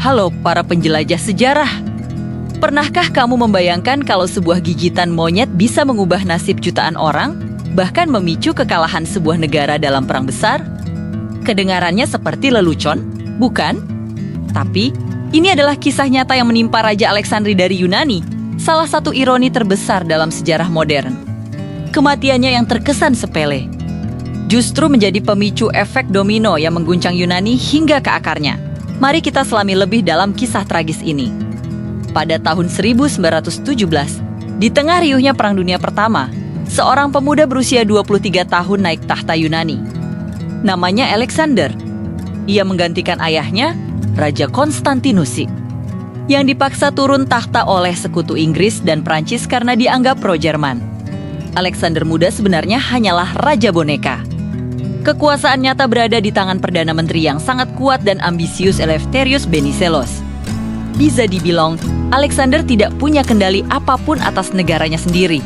Halo para penjelajah sejarah. Pernahkah kamu membayangkan kalau sebuah gigitan monyet bisa mengubah nasib jutaan orang, bahkan memicu kekalahan sebuah negara dalam perang besar? Kedengarannya seperti lelucon, bukan? Tapi, ini adalah kisah nyata yang menimpa Raja Alexandri dari Yunani, salah satu ironi terbesar dalam sejarah modern. Kematiannya yang terkesan sepele, justru menjadi pemicu efek domino yang mengguncang Yunani hingga ke akarnya. Mari kita selami lebih dalam kisah tragis ini. Pada tahun 1917, di tengah riuhnya Perang Dunia Pertama, seorang pemuda berusia 23 tahun naik tahta Yunani. Namanya Alexander. Ia menggantikan ayahnya, Raja Konstantinus, yang dipaksa turun tahta oleh sekutu Inggris dan Prancis karena dianggap pro-Jerman. Alexander muda sebenarnya hanyalah raja boneka. Kekuasaan nyata berada di tangan Perdana Menteri yang sangat kuat dan ambisius Eleftherius Venizelos. Bisa dibilang, Alexander tidak punya kendali apapun atas negaranya sendiri.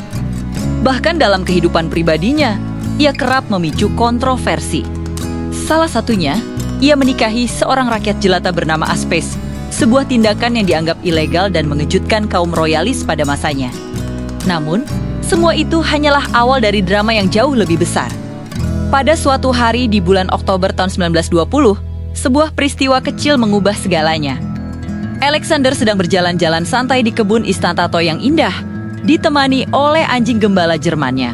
Bahkan dalam kehidupan pribadinya, ia kerap memicu kontroversi. Salah satunya, ia menikahi seorang rakyat jelata bernama Aspes, sebuah tindakan yang dianggap ilegal dan mengejutkan kaum royalis pada masanya. Namun, semua itu hanyalah awal dari drama yang jauh lebih besar. Pada suatu hari di bulan Oktober tahun 1920, sebuah peristiwa kecil mengubah segalanya. Alexander sedang berjalan-jalan santai di kebun Istantato yang indah, ditemani oleh anjing gembala Jermannya.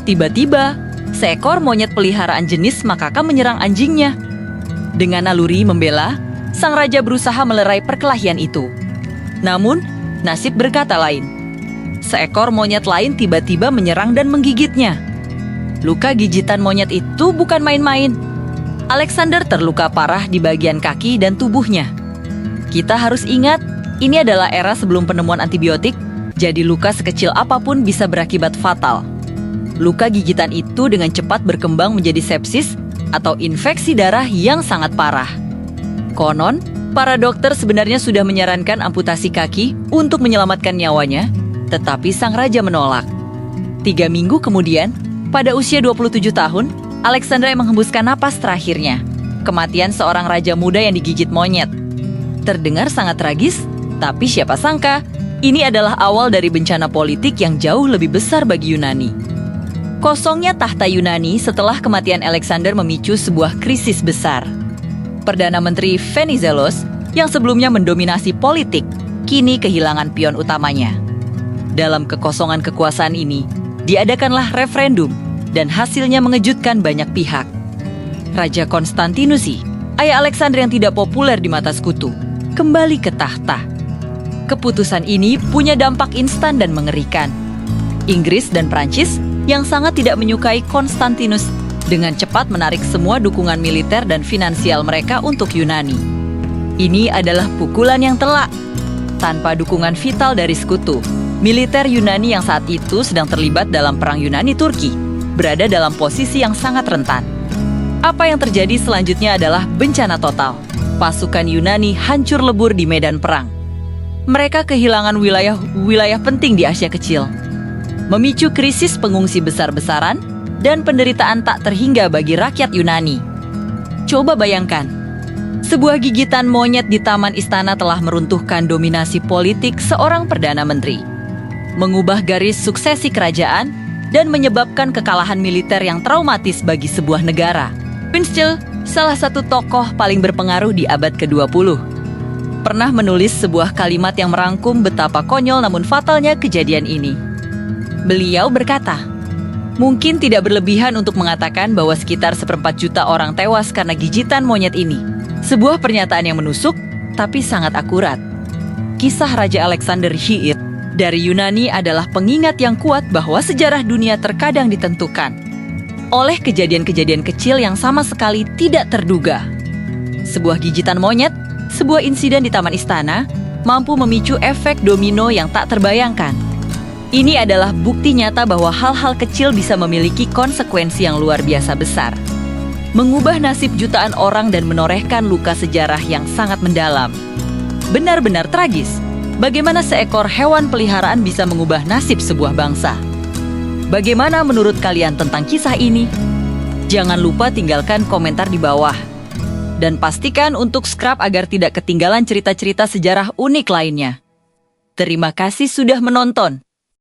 Tiba-tiba, seekor monyet peliharaan jenis makaka menyerang anjingnya. Dengan naluri membela, sang raja berusaha melerai perkelahian itu. Namun, nasib berkata lain. Seekor monyet lain tiba-tiba menyerang dan menggigitnya. Luka gigitan monyet itu bukan main-main. Alexander terluka parah di bagian kaki dan tubuhnya. Kita harus ingat, ini adalah era sebelum penemuan antibiotik, jadi luka sekecil apapun bisa berakibat fatal. Luka gigitan itu dengan cepat berkembang menjadi sepsis atau infeksi darah yang sangat parah. Konon, para dokter sebenarnya sudah menyarankan amputasi kaki untuk menyelamatkan nyawanya, tetapi sang raja menolak. 3 minggu kemudian, pada usia 27 tahun, Alexander menghembuskan napas terakhirnya. Kematian seorang raja muda yang digigit monyet. Terdengar sangat tragis, tapi siapa sangka, ini adalah awal dari bencana politik yang jauh lebih besar bagi Yunani. Kosongnya tahta Yunani setelah kematian Alexander memicu sebuah krisis besar. Perdana Menteri Venizelos, yang sebelumnya mendominasi politik, kini kehilangan pion utamanya. Dalam kekosongan kekuasaan ini, diadakanlah referendum dan hasilnya mengejutkan banyak pihak. Raja Konstantinus, ayah Alexander yang tidak populer di mata sekutu, kembali ke tahta. Keputusan ini punya dampak instan dan mengerikan. Inggris dan Prancis yang sangat tidak menyukai Konstantinus dengan cepat menarik semua dukungan militer dan finansial mereka untuk Yunani. Ini adalah pukulan yang telak. Tanpa dukungan vital dari sekutu, militer Yunani yang saat itu sedang terlibat dalam perang Yunani-Turki berada dalam posisi yang sangat rentan. Apa yang terjadi selanjutnya adalah bencana total. Pasukan Yunani hancur lebur di medan perang. Mereka kehilangan wilayah penting di Asia Kecil, memicu krisis pengungsi besar-besaran dan penderitaan tak terhingga bagi rakyat Yunani. Coba bayangkan, sebuah gigitan monyet di taman istana telah meruntuhkan dominasi politik seorang perdana menteri, mengubah garis suksesi kerajaan, dan menyebabkan kekalahan militer yang traumatis bagi sebuah negara. Winchell, salah satu tokoh paling berpengaruh di abad ke-20, pernah menulis sebuah kalimat yang merangkum betapa konyol namun fatalnya kejadian ini. Beliau berkata, mungkin tidak berlebihan untuk mengatakan bahwa sekitar 1/4 juta orang tewas karena gigitan monyet ini. Sebuah pernyataan yang menusuk, tapi sangat akurat. Kisah Raja Alexander Hiit dari Yunani adalah pengingat yang kuat bahwa sejarah dunia terkadang ditentukan oleh kejadian-kejadian kecil yang sama sekali tidak terduga. Sebuah gigitan monyet, sebuah insiden di taman istana, mampu memicu efek domino yang tak terbayangkan. Ini adalah bukti nyata bahwa hal-hal kecil bisa memiliki konsekuensi yang luar biasa besar, mengubah nasib jutaan orang dan menorehkan luka sejarah yang sangat mendalam. Benar-benar tragis. Bagaimana seekor hewan peliharaan bisa mengubah nasib sebuah bangsa? Bagaimana menurut kalian tentang kisah ini? Jangan lupa tinggalkan komentar di bawah. Dan pastikan untuk subscribe agar tidak ketinggalan cerita-cerita sejarah unik lainnya. Terima kasih sudah menonton.